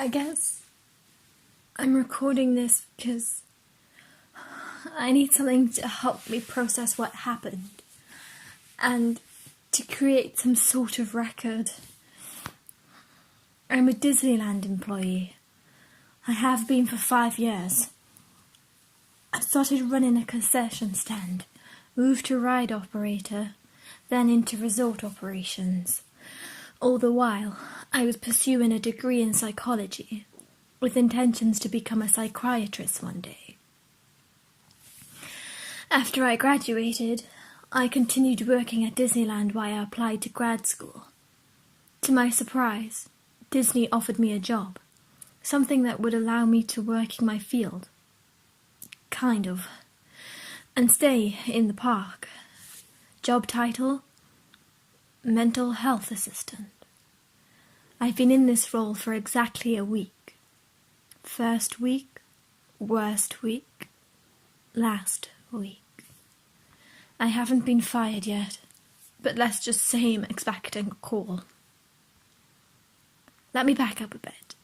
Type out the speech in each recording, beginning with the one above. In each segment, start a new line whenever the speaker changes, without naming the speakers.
I guess I'm recording this because I need something to help me process what happened and to create some sort of record. I'm a Disneyland employee. I have been for 5 years. I started running a concession stand, moved to ride operator, then into resort operations. All the while, I was pursuing a degree in psychology, with intentions to become a psychiatrist one day. After I graduated, I continued working at Disneyland while I applied to grad school. To my surprise, Disney offered me a job, something that would allow me to work in my field. Kind of. And stay in the park. Job title: Mental Health Assistant. I've been in this role for exactly a week. First week, worst week, last week. I haven't been fired yet, but let's just say I'm expecting a call. Let me back up a bit.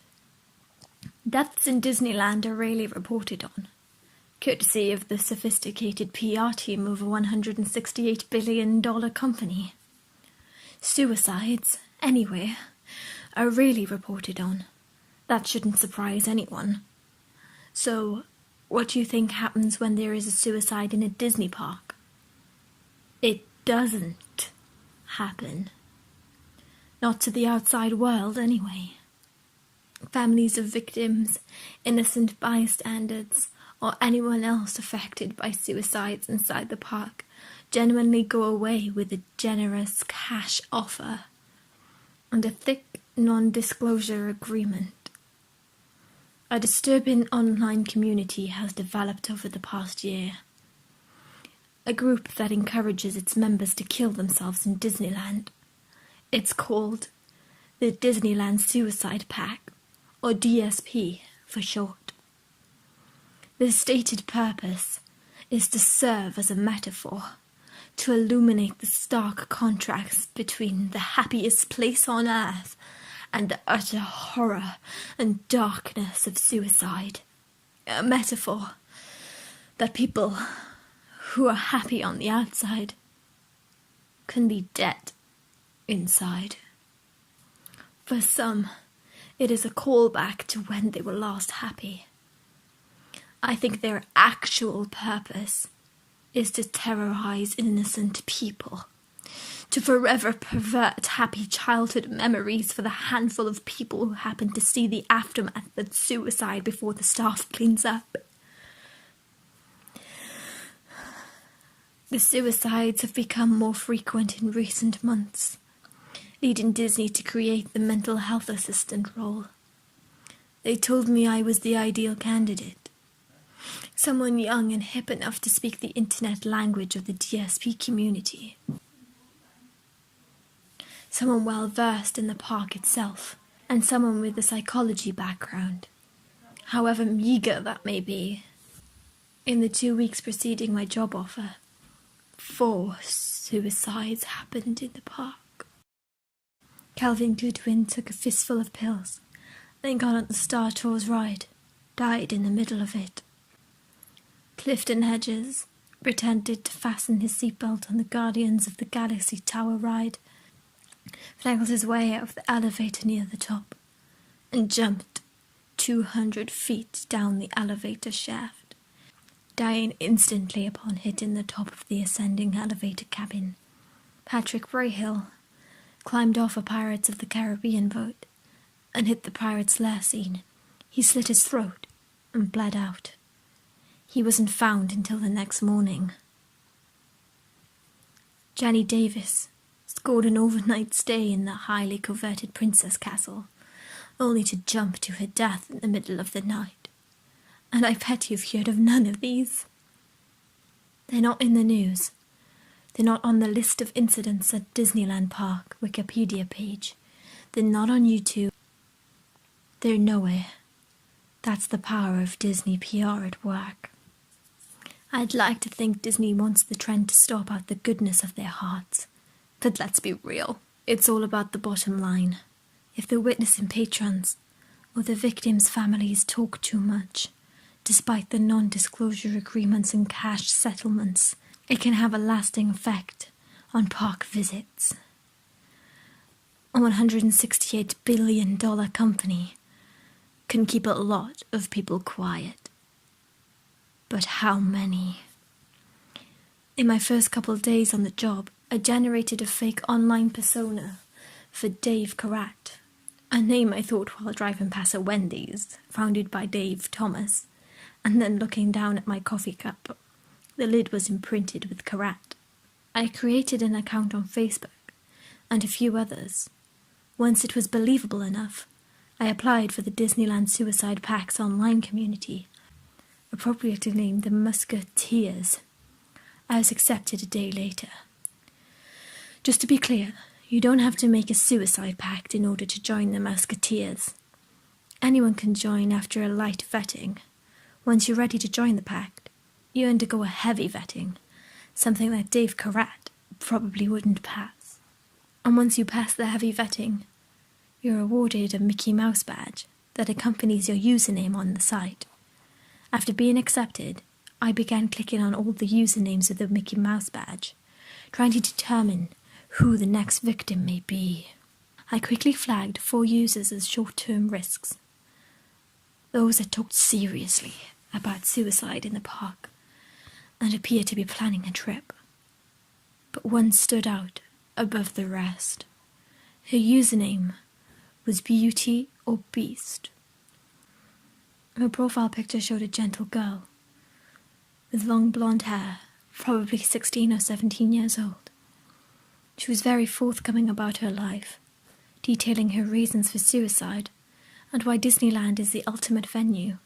Deaths in Disneyland are rarely reported on, courtesy of the sophisticated PR team of a $168 billion company. Suicides, anyway, are rarely reported on. That shouldn't surprise anyone. So, what do you think happens when there is a suicide in a Disney park? It doesn't happen. Not to the outside world, anyway. Families of victims, innocent bystanders, or anyone else affected by suicides inside the park genuinely go away with a generous cash offer and a thick non-disclosure agreement. A disturbing online community has developed over the past year. A group that encourages its members to kill themselves in Disneyland. It's called the Disneyland Suicide Pact, or DSP for short. The stated purpose is to serve as a metaphor to illuminate the stark contrast between the happiest place on earth and the utter horror and darkness of suicide. A metaphor that people who are happy on the outside can be dead inside. For some, it is a callback to when they were last happy. I think their actual purpose is to terrorize innocent people, to forever pervert happy childhood memories for the handful of people who happen to see the aftermath of suicide before the staff cleans up. The suicides have become more frequent in recent months, leading Disney to create the mental health assistant role. They told me I was the ideal candidate. Someone young and hip enough to speak the internet language of the DSP community. Someone well versed in the park itself, and someone with a psychology background, however meager that may be. In the 2 weeks preceding my job offer, 4 suicides happened in the park. Calvin Goodwin took a fistful of pills, then got on the Star Tours ride, died in the middle of it. Clifton Hedges pretended to fasten his seatbelt on the Guardians of the Galaxy Tower ride, finagled his way out of the elevator near the top, and jumped 200 feet down the elevator shaft, dying instantly upon hitting the top of the ascending elevator cabin. Patrick Brahill climbed off a Pirates of the Caribbean boat and hit the pirate's lair scene. He slit his throat and bled out. He wasn't found until the next morning. Jenny Davis scored an overnight stay in the highly coveted Princess Castle, only to jump to her death in the middle of the night. And I bet you've heard of none of these. They're not in the news. They're not on the list of incidents at Disneyland Park Wikipedia page. They're not on YouTube. They're nowhere. That's the power of Disney PR at work. I'd like to think Disney wants the trend to stop out the goodness of their hearts. But let's be real. It's all about the bottom line. If they're witnessing patrons, or the victims' families talk too much, despite the non-disclosure agreements and cash settlements, it can have a lasting effect on park visits. A $168 billion company can keep a lot of people quiet. But how many? In my first couple of days on the job, I generated a fake online persona for Dave Karat, a name I thought while driving past a Wendy's, founded by Dave Thomas, and then looking down at my coffee cup. The lid was imprinted with Karat. I created an account on Facebook, and a few others. Once it was believable enough, I applied for the Disneyland Suicide Pact's online community, appropriately named the Musketeers. I was accepted a day later. Just to be clear, you don't have to make a suicide pact in order to join the Musketeers. Anyone can join after a light vetting. Once you're ready to join the pact, you undergo a heavy vetting, something that Dave Karat probably wouldn't pass. And once you pass the heavy vetting, you're awarded a Mickey Mouse badge that accompanies your username on the site. After being accepted, I began clicking on all the usernames of the Mickey Mouse badge, trying to determine who the next victim may be. I quickly flagged 4 users as short-term risks, those that talked seriously about suicide in the park and appeared to be planning a trip. But one stood out above the rest. Her username was Beauty or Beast. Her profile picture showed a gentle girl with long blonde hair, probably 16 or 17 years old. She was very forthcoming about her life, detailing her reasons for suicide and why Disneyland is the ultimate venue.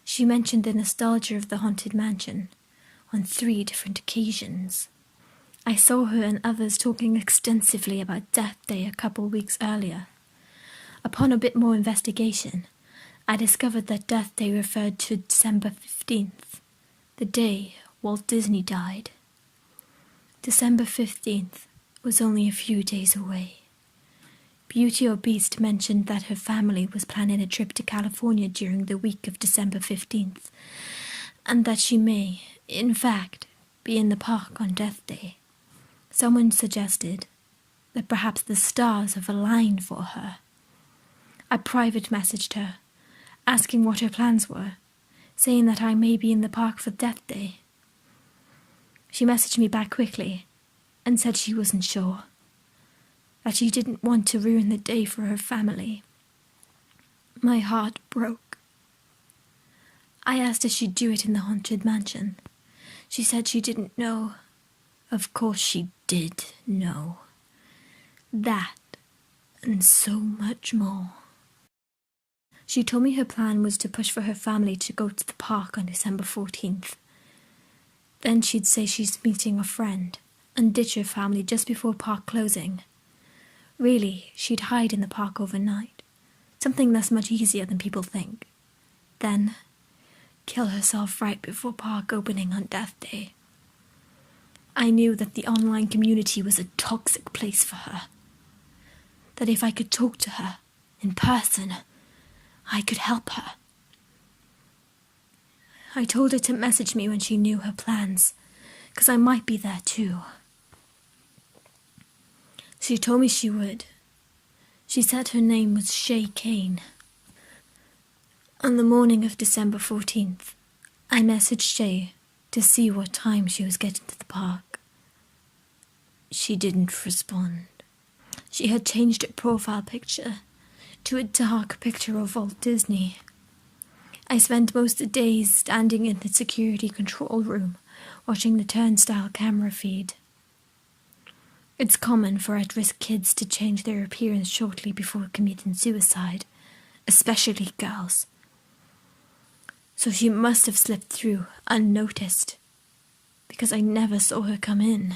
She mentioned the nostalgia of the Haunted Mansion on 3 different occasions. I saw her and others talking extensively about Death Day a couple weeks earlier. Upon a bit more investigation, I discovered that Death Day referred to December 15th, the day Walt Disney died. December 15th was only a few days away. Beauty or Beast mentioned that her family was planning a trip to California during the week of December 15th, and that she may, in fact, be in the park on Death Day. Someone suggested that perhaps the stars have aligned for her. I private messaged her, asking what her plans were, saying that I may be in the park for Death Day. She messaged me back quickly and said she wasn't sure, that she didn't want to ruin the day for her family. My heart broke. I asked if she'd do it in the Haunted Mansion. She said she didn't know. Of course she did know. That and so much more. She told me her plan was to push for her family to go to the park on December 14th. Then she'd say she's meeting a friend and ditch her family just before park closing. Really, she'd hide in the park overnight, something that's much easier than people think. Then, kill herself right before park opening on Death Day. I knew that the online community was a toxic place for her. That if I could talk to her in person, I could help her. I told her to message me when she knew her plans, 'cause I might be there too. She told me she would. She said her name was Shay Kane. On the morning of December 14th, I messaged Shay to see what time she was getting to the park. She didn't respond. She had changed her profile picture to a dark picture of Walt Disney. I spent most of the days standing in the security control room, watching the turnstile camera feed. It's common for at-risk kids to change their appearance shortly before committing suicide, especially girls. So she must have slipped through unnoticed, because I never saw her come in.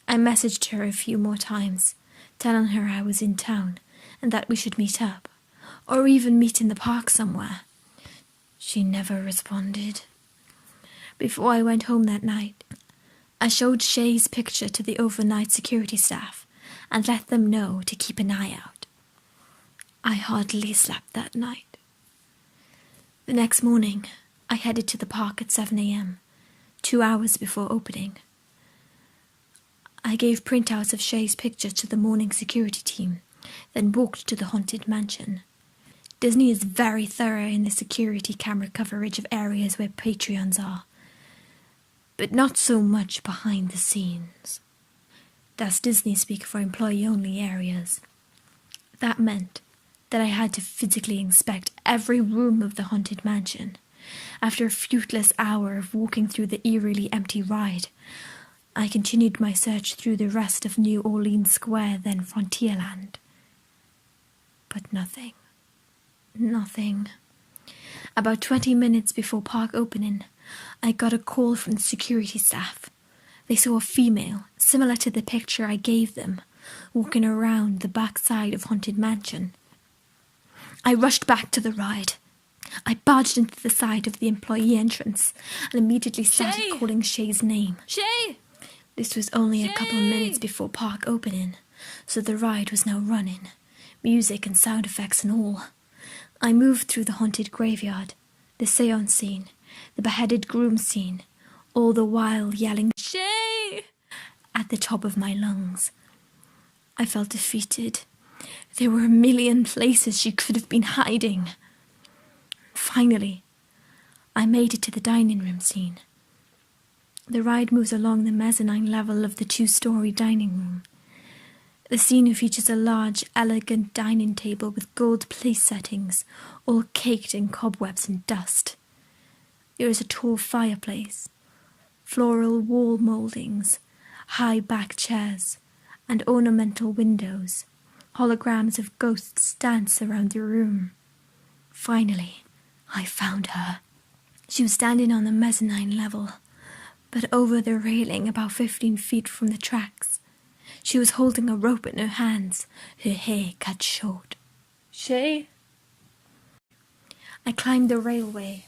I messaged her a few more times, telling her I was in town and that we should meet up, or even meet in the park somewhere. She never responded. Before I went home that night, I showed Shay's picture to the overnight security staff and let them know to keep an eye out. I hardly slept that night. The next morning, I headed to the park at 7 a.m., 2 hours before opening. I gave printouts of Shay's picture to the morning security team, then walked to the haunted mansion. Disney is very thorough in the security camera coverage of areas where Patreons are, but not so much behind the scenes. That's Disney speak for employee-only areas. That meant that I had to physically inspect every room of the haunted mansion. After a fruitless hour of walking through the eerily empty ride, I continued my search through the rest of New Orleans Square, then Frontierland. But nothing. Nothing. About 20 minutes before park opening, I got a call from the security staff. They saw a female, similar to the picture I gave them, walking around the back side of Haunted Mansion. I rushed back to the ride. I barged into the side of the employee entrance and immediately started calling Shay's name.
Shay!
This was only a couple of minutes before park opening, so the ride was now running, music and sound effects and all. I moved through the haunted graveyard, the seance scene, the beheaded groom scene, all the while yelling
Shay!
at the top of my lungs. I felt defeated. There were a million places she could have been hiding. Finally, I made it to the dining room scene. The ride moves along the mezzanine level of the 2-story dining room. The scene features a large, elegant dining table with gold place settings, all caked in cobwebs and dust. There is a tall fireplace, floral wall mouldings, high back chairs, and ornamental windows. Holograms of ghosts dance around the room. Finally, I found her. She was standing on the mezzanine level, but over the railing about 15 feet from the tracks. She was holding a rope in her hands, her hair cut short.
Shay?
I climbed the railway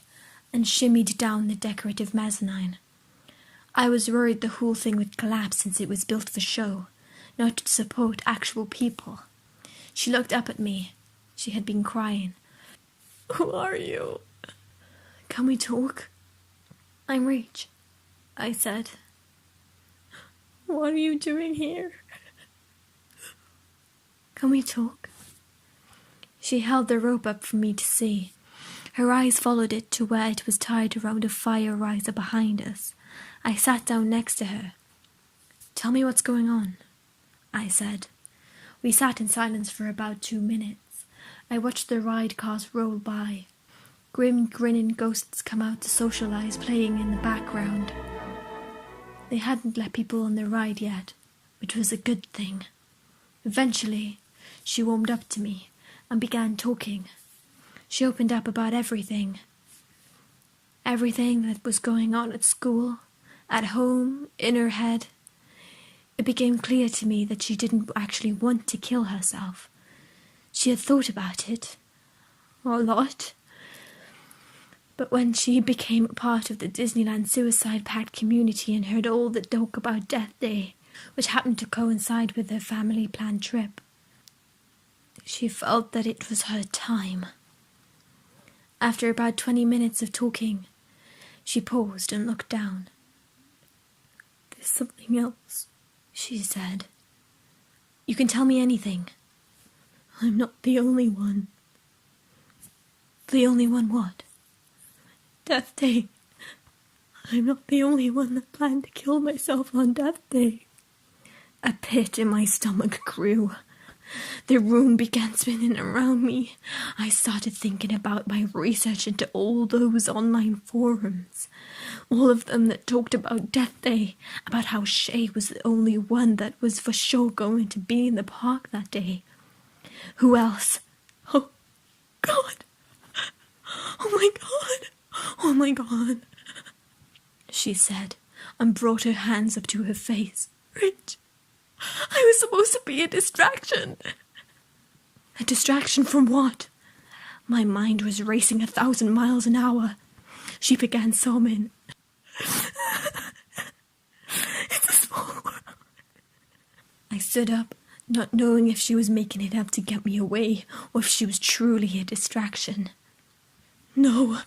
and shimmied down the decorative mezzanine. I was worried the whole thing would collapse since it was built for show, not to support actual people. She looked up at me. She had been crying.
Who are you?
Can we talk? I'm Rach, I said.
What are you doing here?
Can we talk? She held the rope up for me to see. Her eyes followed it to where it was tied around a fire riser behind us. I sat down next to her. Tell me what's going on, I said. We sat in silence for about 2 minutes. I watched the ride cars roll by. Grim, grinning ghosts come out to socialize, playing in the background. They hadn't let people on the ride yet, which was a good thing. Eventually, she warmed up to me and began talking. She opened up about everything. Everything that was going on at school, at home, in her head. It became clear to me that she didn't actually want to kill herself. She had thought about it a lot. But when she became a part of the Disneyland Suicide Pact community and heard all the talk about Death Day, which happened to coincide with her family-planned trip, she felt that it was her time. After about 20 minutes of talking, she paused and looked down.
There's something else,
she said. You can tell me anything.
I'm not the only one.
The only one what?
Death Day. I'm not the only one that planned to kill myself on Death Day.
A pit in my stomach grew. The room began spinning around me. I started thinking about my research into all those online forums. All of them that talked about Death Day, about how Shay was the only one that was for sure going to be in the park that day. Who else?
Oh, God. Oh, my God. Oh, my God,
she said, and brought her hands up to her face.
Rich, I was supposed to be a distraction.
A distraction from what? My mind was racing 1,000 miles an hour. She began sobbing.
It's a small world.
I stood up,
not knowing if she was making it up to get me away or if she was truly a distraction. "No,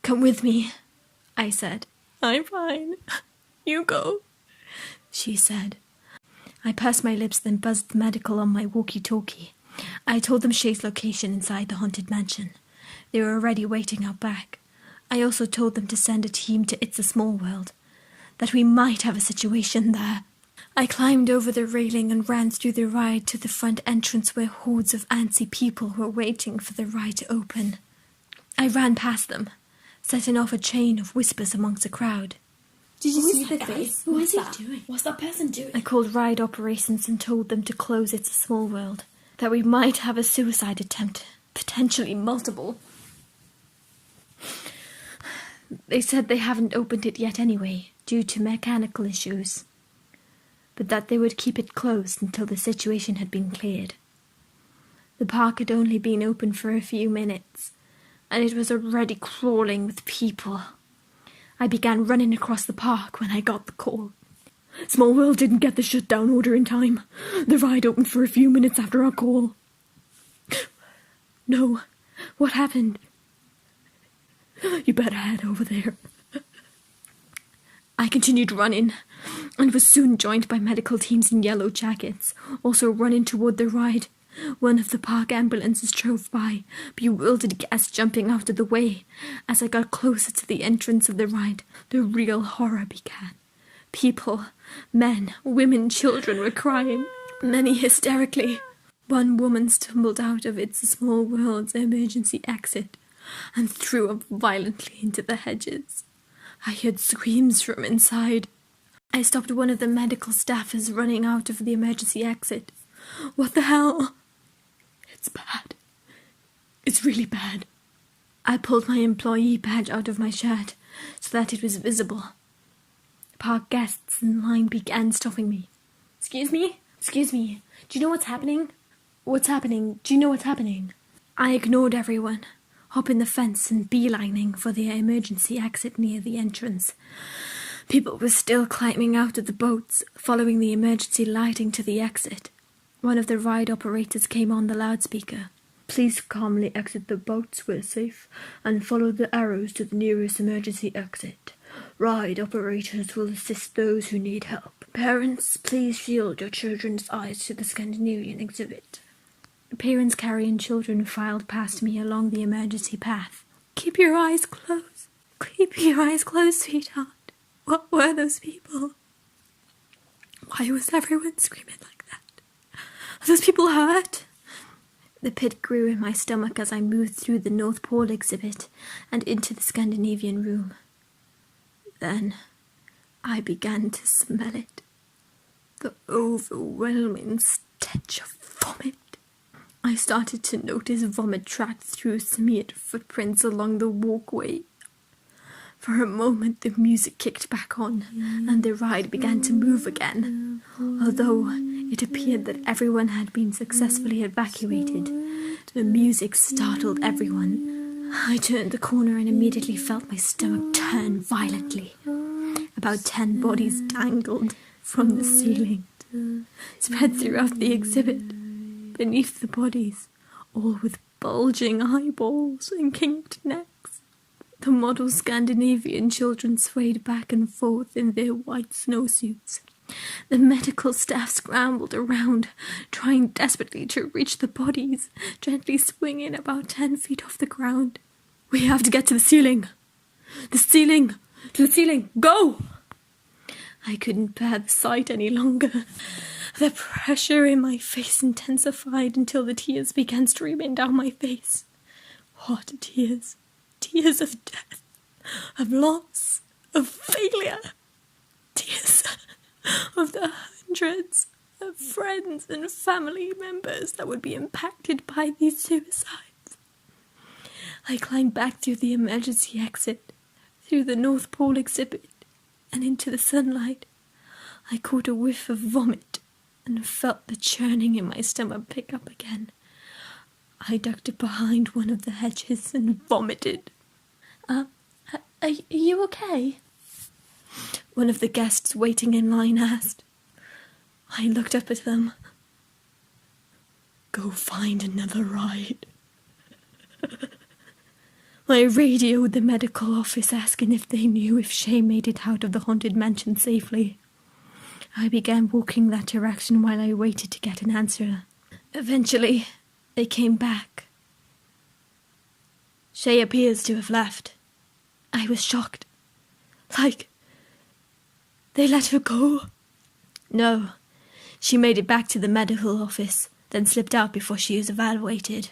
come with me," I said. "I'm fine. You go," she said. I pursed my lips, then buzzed the medical on my walkie-talkie. I told them Shay's location inside the haunted mansion. They were already waiting out back. I also told them to send a team to It's a Small World, that we might have a situation there. I climbed over the railing and ran through the ride to the front entrance where hordes of antsy people were waiting for the ride to open. I ran past them, setting off a chain of whispers amongst the crowd.
Did you see the face?
Who is
he
that?
doing? What's that person doing?
I called ride operations and told them to close It's a Small World, that we might have a suicide attempt, potentially multiple. They said they haven't opened it yet anyway, due to mechanical issues, but that they would keep it closed until the situation had been cleared. The park had only been open for a few minutes, and it was already crawling with people. I began running across the park when I got the call. "Small World didn't get the shutdown order in time. The ride opened for a few minutes after our call." "No, what happened?" "You better head over there." I continued running, and was soon joined by medical teams in yellow jackets, also running toward the ride. One of the park ambulances drove by, bewildered guests jumping out of the way. As I got closer to the entrance of the ride, the real horror began. People, men, women, children were crying, many hysterically. One woman stumbled out of It's a Small World's emergency exit and threw up violently into the hedges. I heard screams from inside. I stopped one of the medical staffers running out of the emergency exit. "What the hell?" "It's bad. It's really bad." I pulled my employee badge out of my shirt so that it was visible. Park guests in line began stopping me. Excuse me? Do you know what's happening? What's happening? Do you know what's happening?" I ignored everyone, hopping the fence and beelining for the emergency exit near the entrance. People were still climbing out of the boats, following the emergency lighting to the exit. One of the ride operators came on the loudspeaker. "Please calmly exit the boats where safe and follow the arrows to the nearest emergency exit. Ride operators will assist those who need help. Parents, please shield your children's eyes to the Scandinavian exhibit." Parents carrying children filed past me along the emergency path. "Keep your eyes closed. Keep your eyes closed, sweetheart. What were those people? Why was everyone screaming like that? Are those people hurt?" The pit grew in my stomach as I moved through the North Pole exhibit and into the Scandinavian room. Then I began to smell it. The overwhelming stench of vomit. I started to notice vomit tracked through smeared footprints along the walkway. For a moment the music kicked back on, and the ride began to move again. Although it appeared that everyone had been successfully evacuated, the music startled everyone. I turned the corner and immediately felt my stomach turn violently. About 10 bodies dangled from the ceiling, spread throughout the exhibit. Beneath the bodies, all with bulging eyeballs and kinked necks, the model Scandinavian children swayed back and forth in their white snowsuits. The medical staff scrambled around, trying desperately to reach the bodies, gently swinging about 10 feet off the ground. "We have to get to the ceiling! The ceiling! To the ceiling! Go!" I couldn't bear the sight any longer. The pressure in my face intensified until the tears began streaming down my face. What tears? Tears of death, of loss, of failure. Tears of the hundreds of friends and family members that would be impacted by these suicides. I climbed back through the emergency exit, through the North Pole exhibit, and into the sunlight. I caught a whiff of vomit and felt the churning in my stomach pick up again. I ducked behind one of the hedges and vomited. Are you okay?" one of the guests waiting in line asked. I looked up at them. Go find another ride. I radioed the medical office asking if they knew if Shay made it out of the haunted mansion safely. I began walking that direction while I waited to get an answer. Eventually, they came back. Shay appears to have left. I was shocked. Like, they let her go? No, she made it back to the medical office, then slipped out before she was evaluated.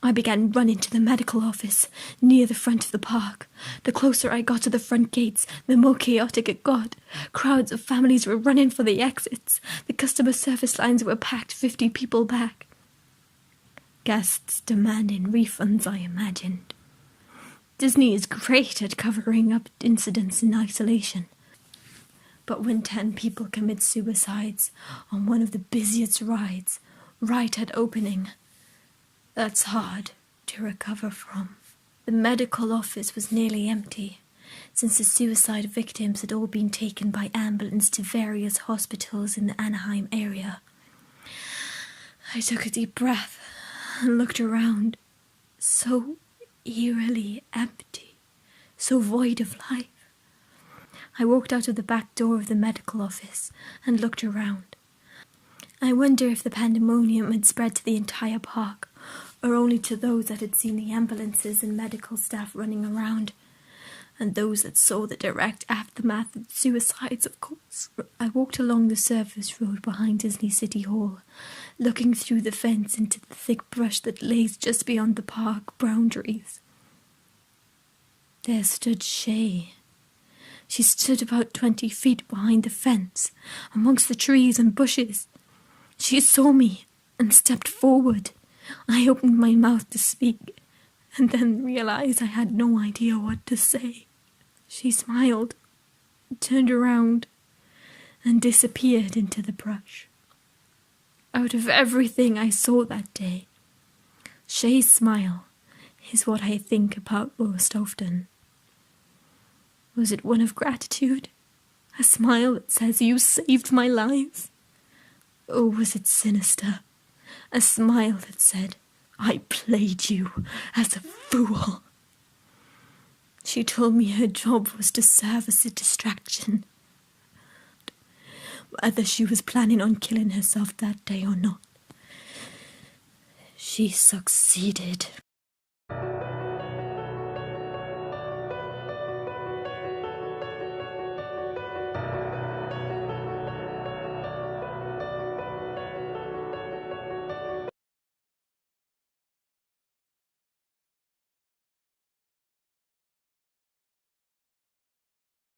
I began running to the medical office, near the front of the park. The closer I got to the front gates, the more chaotic it got. Crowds of families were running for the exits. The customer service lines were packed 50 people back. Guests demanding refunds, I imagined. Disney is great at covering up incidents in isolation. But when 10 people commit suicides on one of the busiest rides, right at opening, that's hard to recover from. The medical office was nearly empty, since the suicide victims had all been taken by ambulance to various hospitals in the Anaheim area. I took a deep breath and looked around, so eerily empty, so void of life. I walked out of the back door of the medical office and looked around. I wonder if the pandemonium had spread to the entire park, or only to those that had seen the ambulances and medical staff running around, and those that saw the direct aftermath of the suicides, of course. I walked along the service road behind Disney City Hall, looking through the fence into the thick brush that lays just beyond the park boundaries. There stood Shay. She stood about 20 feet behind the fence, amongst the trees and bushes. She saw me and stepped forward. I opened my mouth to speak, and then realized I had no idea what to say. She smiled, turned around, and disappeared into the brush. Out of everything I saw that day, Shay's smile is what I think about most often. Was it one of gratitude? A smile that says, "You saved my life"? Or was it sinister? A smile that said, "I played you as a fool"? She told me her job was to serve as a distraction. Whether she was planning on killing herself that day or not, she succeeded.